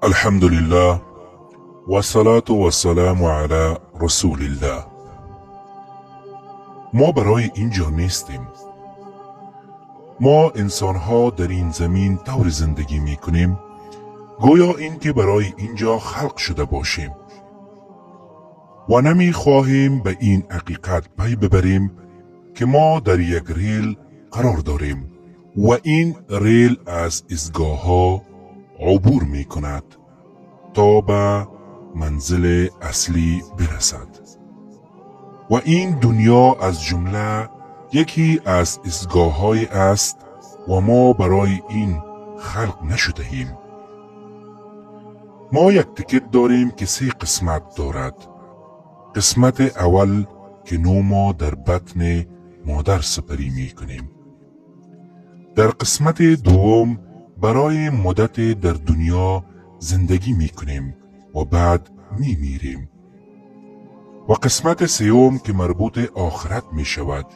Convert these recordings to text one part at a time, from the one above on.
الحمد لله و الصلاة و السلام علی رسول الله. ما برای اینجا نیستیم. ما انسانها در این زمین طور زندگی می کنیم گویا این که برای اینجا خلق شده باشیم و نمی خواهیم به این حقیقت پی ببریم که ما در یک ریل قرار داریم و این ریل از ایستگاه ها عبور می کند تا به منزل اصلی برسد و این دنیا از جمله یکی از ایستگاه های است و ما برای این خلق نشده ایم. ما یک تیکت داریم که 3 قسمت دارد. قسمت اول که ما در بطن مادر سپری می کنیم. در قسمت دوم برای مدت در دنیا زندگی می کنیم و بعد می میریم. و قسمت سوم که مربوط آخرت می شود،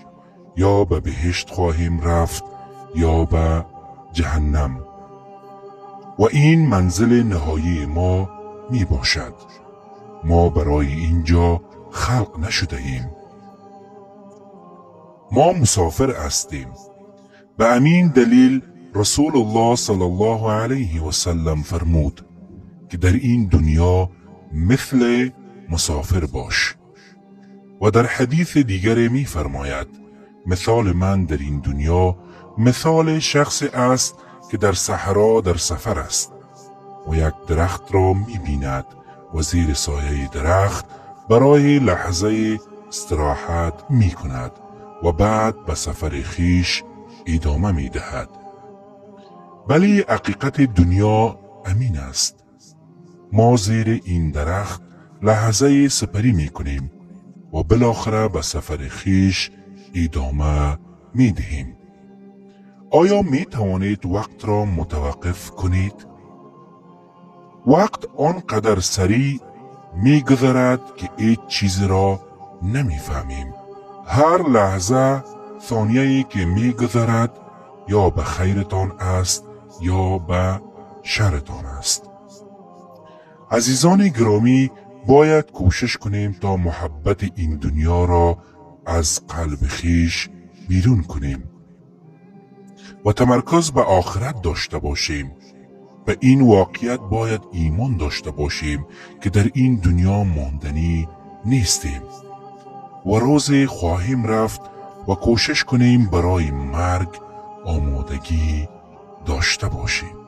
یا به بهشت خواهیم رفت یا به جهنم و این منزل نهایی ما می باشد. ما برای اینجا خلق نشده ایم. ما مسافر هستیم. به همین دلیل رسول الله صلی الله علیه و سلم فرمود که در این دنیا مثل مسافر باش و در حدیث دیگر می فرماید مثال من در این دنیا مثال شخص است که در صحرا در سفر است و یک درخت را می بیند و زیر سایه درخت برای لحظه استراحت می کند و بعد به سفر خیش ادامه می دهد. ولی حقیقت دنیا امین است. ما زیر این درخت لحظه سپری می کنیم و بالاخره به سفر خیش ادامه می دهیم. آیا می توانید وقت را متوقف کنید؟ وقت آنقدر سریع می گذرد که هیچ چیز را نمی فهمیم. هر لحظه ثانیه‌ای که می گذرد یا به خیرتان است یا به شرتان است. عزیزان گرامی، باید کوشش کنیم تا محبت این دنیا را از قلب خیش بیرون کنیم و تمرکز به آخرت داشته باشیم. به این واقعیت باید ایمان داشته باشیم که در این دنیا ماندنی نیستیم و روزی خواهیم رفت و کوشش کنیم برای مرگ آمادگی داشته باشیم.